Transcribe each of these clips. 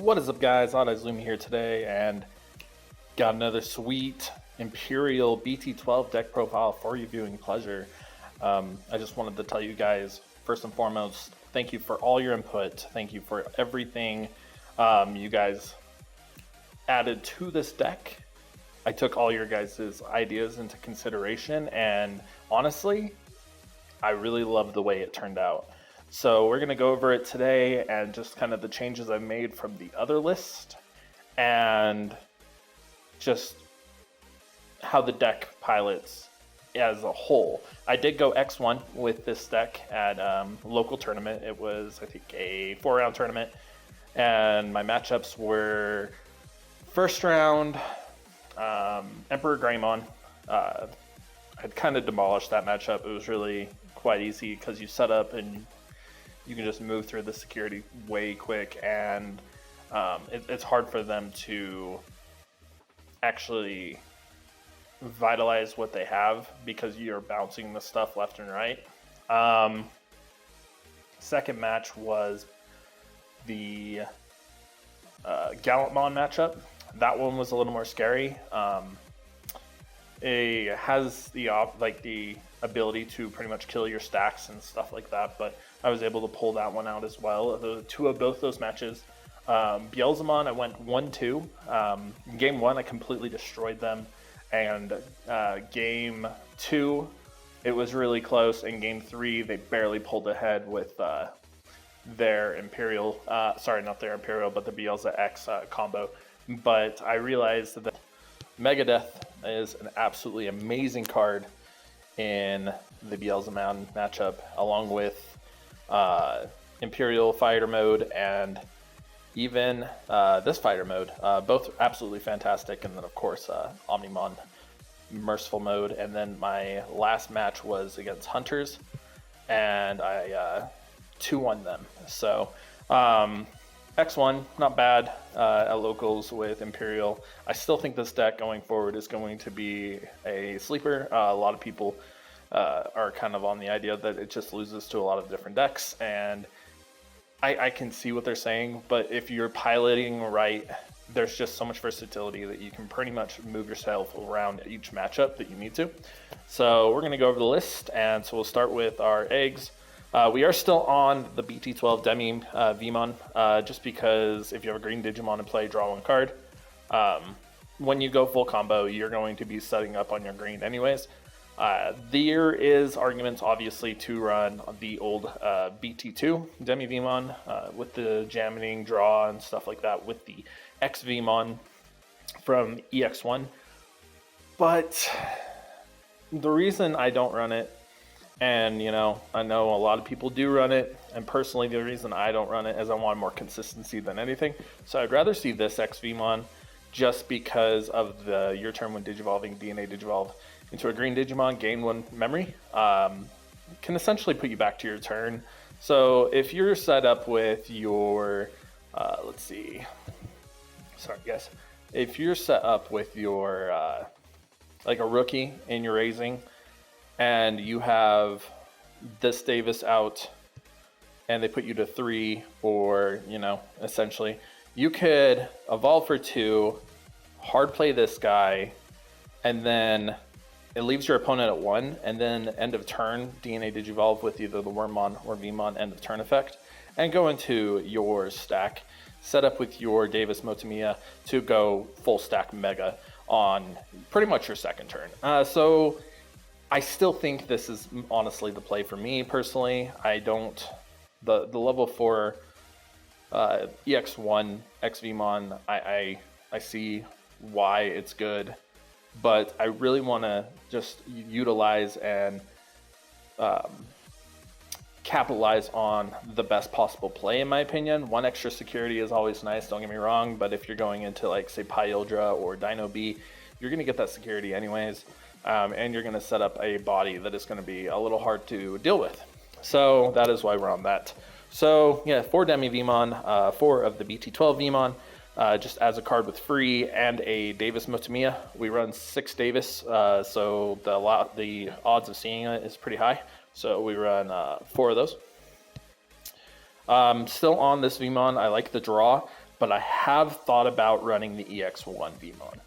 What is up, guys? OddEYES Lumia here today, and got another sweet Imperial Bt12 deck profile for your viewing pleasure. I just wanted to tell you guys, first and foremost, thank you for all your input. Thank you for everything you guys added to this deck. I took all your guys' ideas into consideration, and honestly, I really love the way it turned out. So we're going to go over it today and just kind of the changes I made from the other list and just how the deck pilots as a whole. I did go X1 with this deck at local tournament. It was, I think, a 4-round tournament, and my matchups were first round Emperor Greymon. I'd kind of demolished that matchup. It was really quite easy because you set up and you can just move through the security way quick, and it's hard for them to actually vitalize what they have because you're bouncing the stuff left and right. Second match was the Gallantmon matchup. That one was a little more scary. It has the ability to pretty much kill your stacks and stuff like that, but I was able to pull that one out as well. The two of both those matches, Beelzemon, I went 1-2. Game 1, I completely destroyed them, and Game 2, it was really close, and Game 3, they barely pulled ahead with their Imperial, sorry, not their Imperial, but the Beelza X combo. But I realized that Megadeth is an absolutely amazing card in the Beelzemon matchup, along with Imperial fighter mode and even this fighter mode. Both absolutely fantastic. And then, of course, Omnimon merciful mode. And then my last match was against Hunters, and I 2-1 them. So X1, not bad at locals with Imperial. I still think this deck going forward is going to be a sleeper. A lot of people are kind of on the idea that it just loses to a lot of different decks, and I can see what they're saying, but if you're piloting right, there's just so much versatility that you can pretty much move yourself around each matchup that you need to. So we're going to go over the list, and so we'll start with our eggs. We are still on the Bt12 Demi Vmon, just because if you have a green Digimon in play, draw one card. When you go full combo, you're going to be setting up on your green anyways. There is arguments, obviously, to run the old Bt2 Demi Vmon with the jamming draw and stuff like that with the X Vmon from EX1. But the reason I don't run it, and, you know, I know a lot of people do run it, and personally the reason I don't run it is I want more consistency than anything. So I'd rather see this XVmon just because of the your turn when Digivolving, DNA Digivolve into a green Digimon, gain 1 memory, can essentially put you back to your turn. So if you're set up with your, let's see, sorry guys, if you're set up with your, like a rookie in your raising, and you have this Davis out, and they put you to 3, or, you know, essentially, you could evolve for 2, hard play this guy, and then it leaves your opponent at 1, and then end of turn, DNA Digivolve with either the Wormmon or Vmon end of turn effect, and go into your stack, set up with your Davis Mochimochi to go full stack Mega on pretty much your second turn. So I still think this is honestly the play for me personally. I don't, the level 4 EX1 XVmon, I see why it's good, but I really want to just utilize and capitalize on the best possible play, in my opinion. 1 extra security is always nice, don't get me wrong, but if you're going into, like, say, Pyildra or Dino B, you're going to get that security anyways. And you're going to set up a body that is going to be a little hard to deal with. So that is why we're on that. So yeah, 4 Demi Vmon, 4 of the Bt12 Vmon, just as a card with free, and a Davis Mochimochi. We run 6 Davis, so the odds of seeing it is pretty high. So we run 4 of those. Still on this Vmon, I like the draw, but I have thought about running the EX1 Vmon.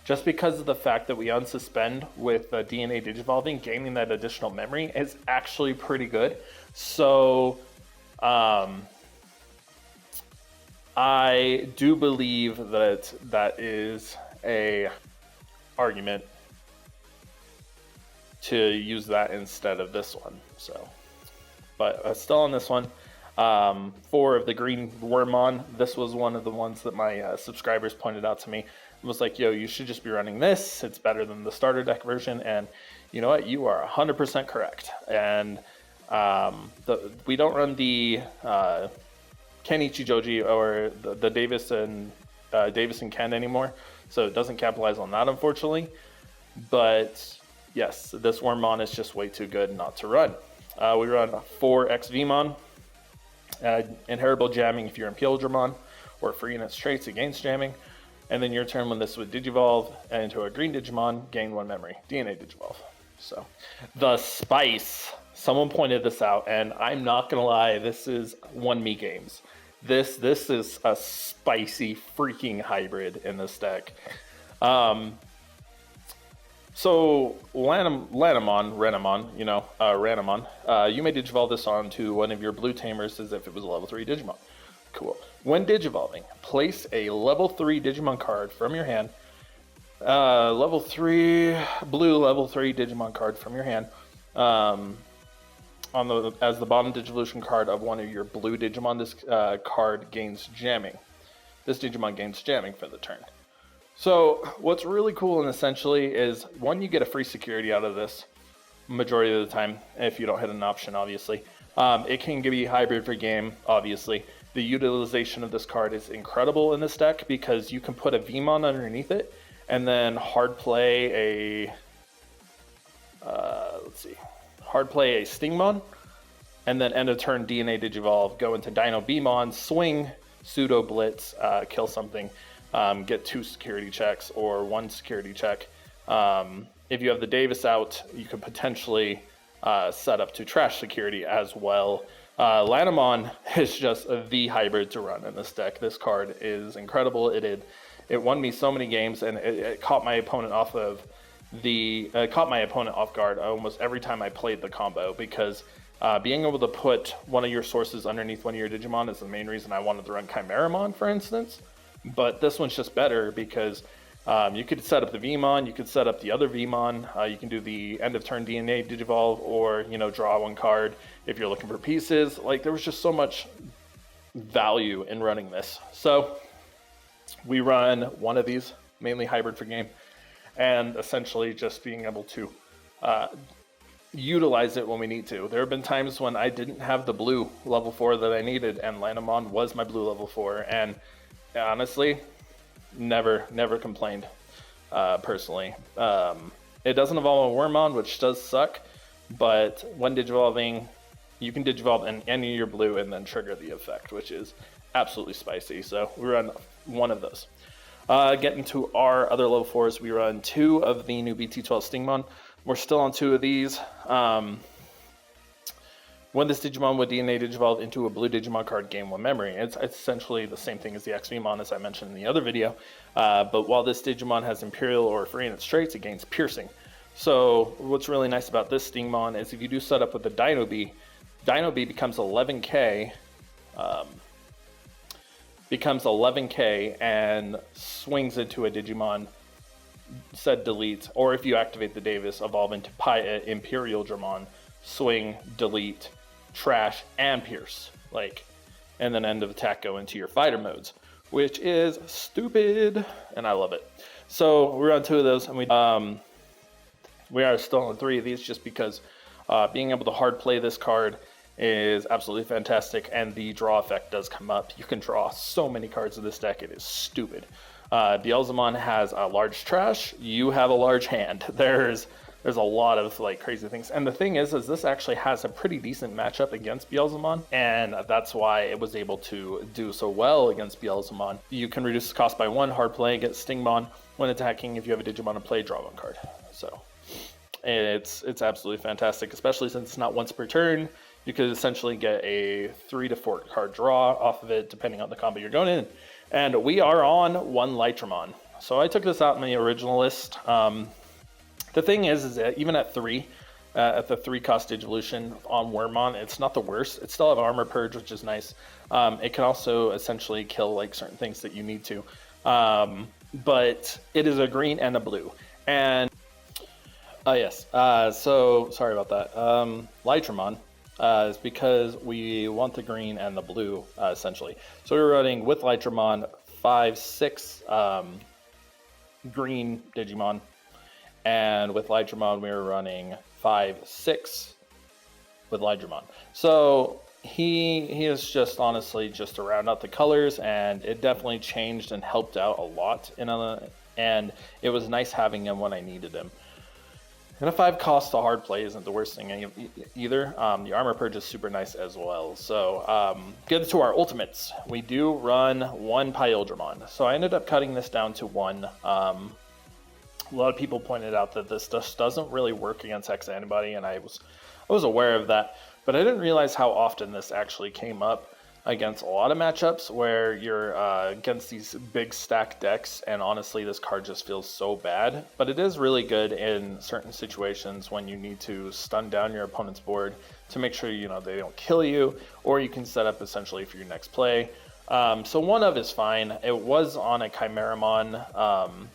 Just because of the fact that we unsuspend with DNA Digivolving, gaining that additional memory is actually pretty good. So I do believe that that is a argument to use that instead of this one. So, but still on this one. 4 of the green Wormmon. This was one of the ones that my subscribers pointed out to me. It was like, yo, you should just be running this. It's better than the starter deck version. And you know what? You are 100% correct. And we don't run the Kenichi Joji or the Davis and Ken anymore. So it doesn't capitalize on that, unfortunately. But yes, this Wormmon is just way too good not to run. We run 4X Vmon. Inheritable jamming if you're Imperialdramon, or free in its traits against jamming. And then your turn when this would Digivolve into a green Digimon, gain 1 memory. DNA Digivolve. So, the spice. Someone pointed this out, and I'm not gonna lie, this is won me games. This is a spicy freaking hybrid in this deck. So, Renamon, you may Digivolve this onto one of your blue tamers as if it was a level 3 Digimon. Cool. When Digivolving, place a level 3 Digimon card from your hand, blue level 3 Digimon card from your hand, as the bottom Digivolution card of one of your blue Digimon. This card gains jamming. This Digimon gains jamming for the turn. So what's really cool and essentially is, one, you get a free security out of this majority of the time if you don't hit an option, obviously. It can be hybrid for game, obviously. The utilization of this card is incredible in this deck because you can put a Vmon underneath it and then hard play a Stingmon, and then end of turn DNA Digivolve, go into Dino Beamon, swing, pseudo blitz, kill something, get 2 security checks or 1 security check. If you have the Davis out, you could potentially set up to trash security as well. Lanamon is just the hybrid to run in this deck. This card is incredible. It won me so many games, and it caught my opponent off guard almost every time I played the combo, because being able to put one of your sources underneath one of your Digimon is the main reason I wanted to run Chimeramon, for instance. But this one's just better because you could set up the Vmon, you could set up the other Vmon, you can do the end of turn DNA Digivolve, or draw 1 card if you're looking for pieces. Like, there was just so much value in running this. So we run one of these, mainly hybrid for game, and essentially just being able to utilize it when we need to. There have been times when I didn't have the blue level 4 that I needed, and Lanamon was my blue level 4, and honestly, never complained, personally. It doesn't evolve a Wormmon, which does suck, but when Digivolving, you can Digivolve in any of your blue and then trigger the effect, which is absolutely spicy. So we run 1 of those. Getting to our other level 4s, we run 2 of the new Bt12 Stingmon. We're still on 2 of these. When this Digimon would DNA Digivolve into a blue Digimon card, gain 1 memory. It's essentially the same thing as the XVmon, as I mentioned in the other video. But while this Digimon has Imperial or free in its traits, it gains piercing. So what's really nice about this Stingmon is if you do set up with the Dino B becomes 11k, and swings into a Digimon, said delete, or if you activate the Davis, evolve into Imperialdramon, swing, delete, trash, and pierce, and then end of attack go into your fighter modes, which is stupid, and I love it. So we're on 2 of those, and we are still on 3 of these just because being able to hard play this card is absolutely fantastic, and the draw effect does come up. You can draw so many cards in this deck, it is stupid. Beelzemon has a large trash, you have a large hand. There's a lot of crazy things, and the thing is this actually has a pretty decent matchup against Beelzemon, and that's why it was able to do so well against Beelzemon. You can reduce the cost by 1, hard play against Stingmon. When attacking, if you have a Digimon in play, draw 1 card. So it's absolutely fantastic, especially since it's not once per turn. You could essentially get a 3 to 4 card draw off of it, depending on the combo you're going in. And we are on 1 Lightramon. So I took this out in the original list. The thing is that even at 3, at the 3 cost evolution on Wormmon, it's not the worst. It still have armor purge, which is nice. It can also essentially kill like certain things that you need to. But it is a green and a blue. And yes, so sorry about that. Lightramon is because we want the green and the blue essentially. So we were running with Lightramon 5-6 green Digimon. And with Lightramon, we were running 5-6 with Lightramon. So he is just honestly just to round out the colors, and it definitely changed and helped out a lot. And it was nice having him when I needed him. And a 5 cost to hard play isn't the worst thing either. The armor purge is super nice as well. So get to our ultimates. We do run 1 Imperialdramon. So I ended up cutting this down to 1. A lot of people pointed out that this just doesn't really work against X antibody, and I was aware of that, but I didn't realize how often this actually came up against a lot of matchups where you're against these big stack decks, and honestly this card just feels so bad. But it is really good in certain situations when you need to stun down your opponent's board to make sure they don't kill you, or you can set up essentially for your next play. So 1 of is fine. It was on a Chimeramon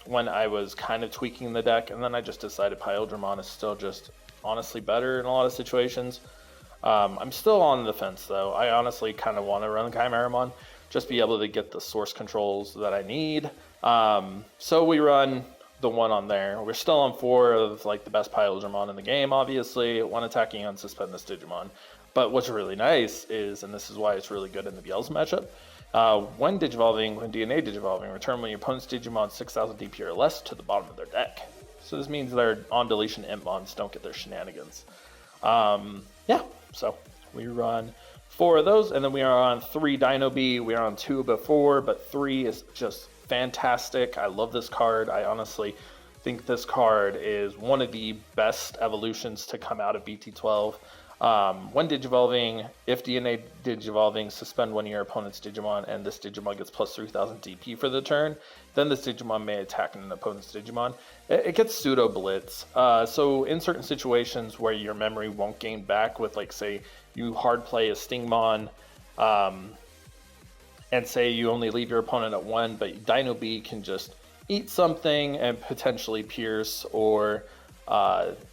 when I was kind of tweaking the deck, and then I just decided Imperialdramon is still just honestly better in a lot of situations. I'm still on the fence though. I honestly kind of want to run Chimeramon, just be able to get the source controls that I need. So we run the 1 on there. We're still on 4 of like the best Imperialdramon in the game, obviously. 1 attacking on suspend this Digimon. But what's really nice is, and this is why it's really good in the Biel's matchup, when DNA Digivolving, return when your opponent's Digimon 6000 DP or less to the bottom of their deck. So this means their on deletion Impmons don't get their shenanigans. Yeah, so we run 4 of those, and then we are on 3 Dino B. We are on 2 before, but 3 is just fantastic. I love this card. I honestly think this card is one of the best evolutions to come out of BT12. When Digivolving, if DNA Digivolving, suspend one of your opponent's Digimon, and this Digimon gets plus 3000 DP for the turn, then this Digimon may attack an opponent's Digimon. It gets pseudo blitz. So in certain situations where your memory won't gain back with, like, say, you hard play a Stingmon, and say you only leave your opponent at 1, but Dino B can just eat something and potentially pierce, or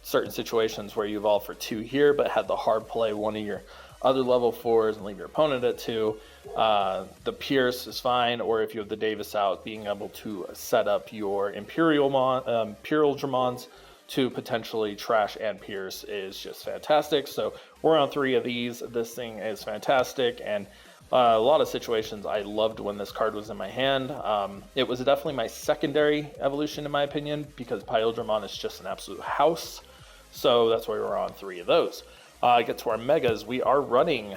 certain situations where you evolve for 2 here, but had the hard play one of your other level 4s and leave your opponent at 2. The pierce is fine, or if you have the Davis out, being able to set up your Imperialdramons to potentially trash and pierce is just fantastic. So we're on 3 of these. This thing is fantastic, and a lot of situations I loved when this card was in my hand. It was definitely my secondary evolution in my opinion, because Imperialdramon is just an absolute house. So that's why we're on 3 of those. Get to our megas. We are running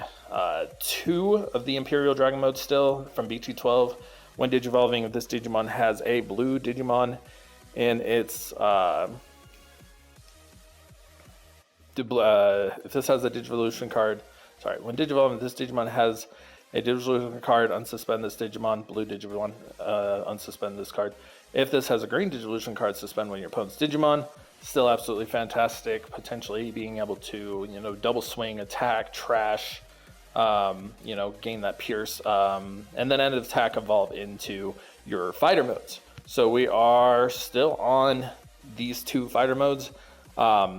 2 of the Imperial Dragon mode still from BT12. When Digivolving, this Digimon has a blue Digimon in its if this has a Digivolution card, when Digivolving, this Digimon has a Digivolution card, unsuspend this Digimon, blue Digimon, unsuspend this card. If this has a green Digivolution card, suspend one of your opponent's Digimon. Still absolutely fantastic, potentially being able to, double swing, attack, trash, gain that pierce, and then end of attack evolve into your fighter modes. So we are still on these 2 fighter modes.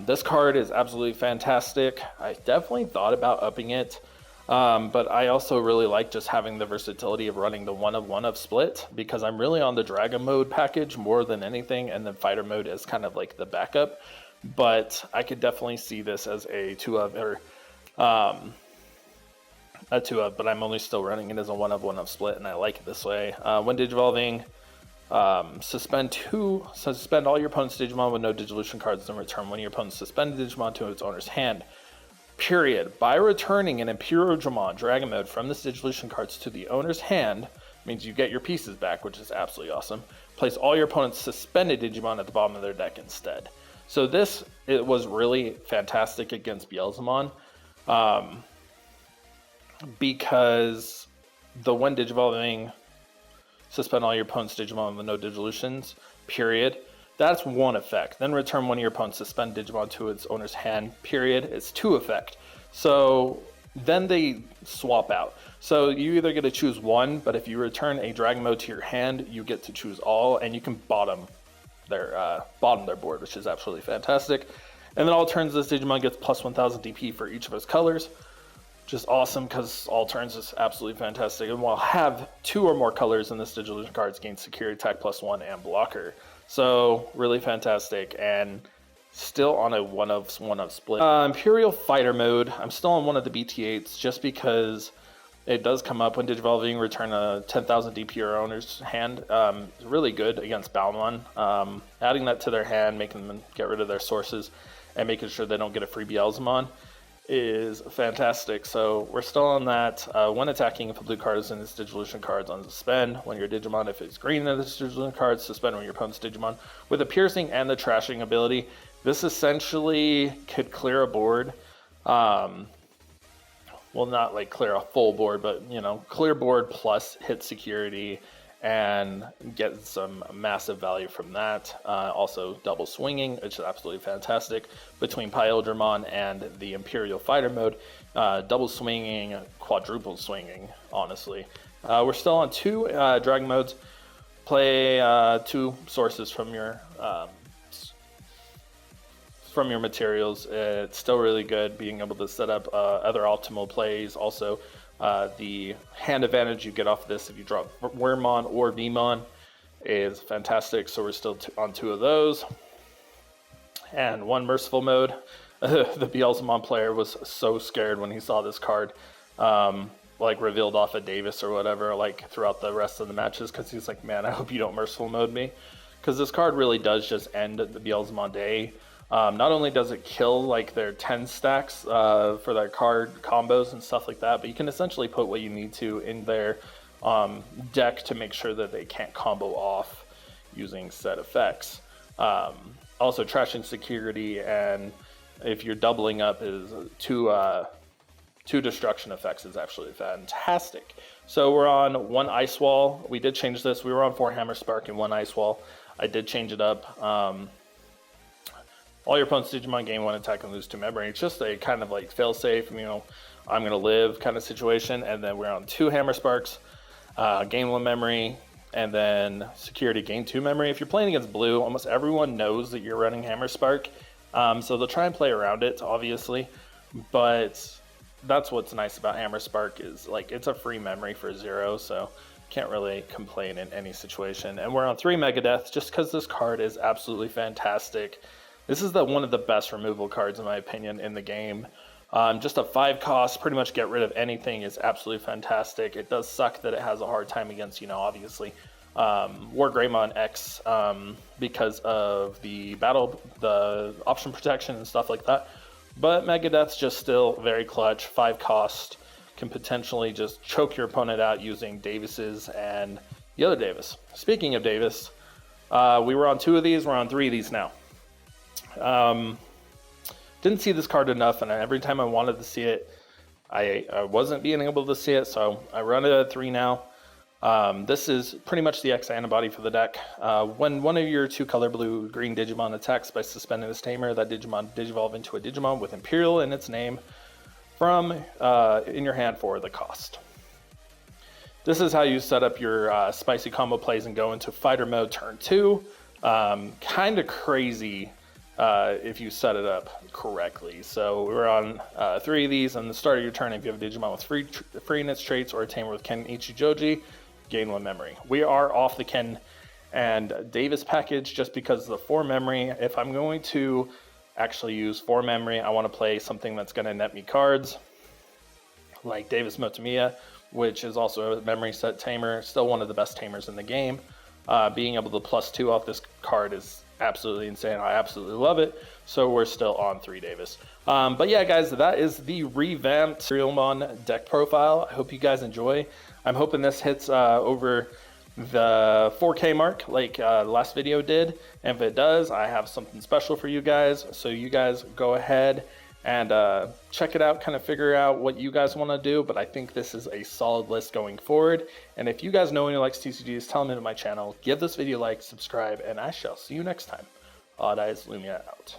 This card is absolutely fantastic. I definitely thought about upping it. But I also really like just having the versatility of running the 1 of 1 of split, because I'm really on the Dragon mode package more than anything, and then fighter mode is kind of like the backup. But I could definitely see this as a 2 of, or a 2 of, but I'm only still running it as a 1 of 1 of split, and I like it this way. When Digivolving, suspend all your opponent's Digimon with no Digivolution cards, then return one of your opponent's suspended Digimon to its owner's hand. Period. By returning an Imperialdramon Dragon mode from the Digivolution cards to the owner's hand, means you get your pieces back, which is absolutely awesome. Place all your opponent's suspended Digimon at the bottom of their deck instead. So it was really fantastic against Beelzemon, because the when Digivolving suspend all your opponent's Digimon with no Digivolutions, period. That's one effect. Then return one of your opponent's suspend Digimon to its owner's hand, period. It's 2 effect. So then they swap out. So you either get to choose one, but if you return a Dragon Mode to your hand, you get to choose all, and you can bottom their board, which is absolutely fantastic. And then all turns, this Digimon gets plus 1000 DP for each of his colors, which is awesome because all turns is absolutely fantastic. And we'll have 2 or more colors in this Digivolution cards gain security attack +1 and blocker. So really fantastic, and still on a one of split. Imperial Fighter mode, I'm still on one of the BT8s just because it does come up when Digivolving, return a 10,000 DP or owner's hand. It's really good against Balmon. Adding that to their hand, making them get rid of their sources, and making sure they don't get a free Beelzemon is fantastic. So we're still on that. When attacking, if a blue card is in its Digivolution cards, on suspend when your Digimon. If it's green in its Digivolution cards, suspend when your opponent's Digimon. With the piercing and the trashing ability, this essentially could clear a board. Well, not like clear a full board, but you know, clear board plus hit security and get some massive value from that. Also double swinging, which is absolutely fantastic between Imperialdramon and the Imperial Fighter mode. Double swinging, quadruple swinging, honestly. We're still on 2 Dragon modes. Play 2 sources from your materials. It's still really good being able to set up other optimal plays. Also, the hand advantage you get off this if you drop Wormmon or Vmon is fantastic. So we're still on 2 of those. And 1 merciful mode. The Beelzemon player was so scared when he saw this card, like revealed off of Davis or whatever, like throughout the rest of the matches, because he's like, man, I hope you don't merciful mode me, because this card really does just end the Beelzemon day. Not only does it kill like their 10 stacks for their card combos and stuff like that, but you can essentially put what you need to in their deck to make sure that they can't combo off using set effects. Also, trashing security, and if you're doubling up, is 2 destruction effects is actually fantastic. So we're on 1 Ice Wall. We did change this. We were on 4 Hammer Spark and 1 Ice Wall. I did change it up. All your opponent's Digimon gain 1 attack and lose 2 memory. It's just a kind of like fail-safe, you know, I'm going to live kind of situation. And then we're on 2 Hammer Sparks, gain 1 memory, and then security, gain 2 memory. If you're playing against blue, almost everyone knows that you're running Hammer Spark. So they'll try and play around it, obviously. But that's what's nice about Hammer Spark is, like, it's a free memory for 0, so can't really complain in any situation. And we're on 3 Megadeth just because this card is absolutely fantastic. This is one of the best removal cards, in my opinion, in the game. Just a 5 cost, pretty much get rid of anything is absolutely fantastic. It does suck that it has a hard time against, you know, obviously, War Greymon X because of the option protection and stuff like that. But Megadeth's just still very clutch. 5 cost, can potentially just choke your opponent out using Davis's and the other Davis. Speaking of Davis, we were on 2 of these, we're on 3 of these now. Didn't see this card enough, and every time I wanted to see it, I wasn't being able to see it, so I run it at 3 now. This is pretty much the X antibody for the deck. When one of your 2 color blue-green Digimon attacks by suspending this tamer, that Digimon digivolve into a Digimon with Imperial in its name from in your hand for the cost. This is how you set up your spicy combo plays and go into fighter mode turn 2. Kind of crazy if you set it up correctly. So we're on 3 of these. On the start of your turn, if you have a Digimon with free in its traits or a tamer with Ken Ichijoji, gain 1 memory. We are off the Ken and Davis package just because of the 4 memory. If I'm going to actually use 4 memory, I want to play something that's going to net me cards like Davis Motomiya, which is also a memory set tamer, still one of the best tamers in the game. Being able to +2 off this card is absolutely insane. I absolutely love it. So we're still on 3 Davis. But yeah, guys, that is the revamped Imperialdramon deck profile. I hope you guys enjoy. I'm hoping this hits over the 4K mark like last video did. And if it does, I have something special for you guys. So you guys go ahead and check it out, kind of figure out what you guys want to do. But I think this is a solid list going forward. And if you guys know anyone who likes TCGs, tell them into my channel. Give this video a like, subscribe, and I shall see you next time. OddEYES Lumia out.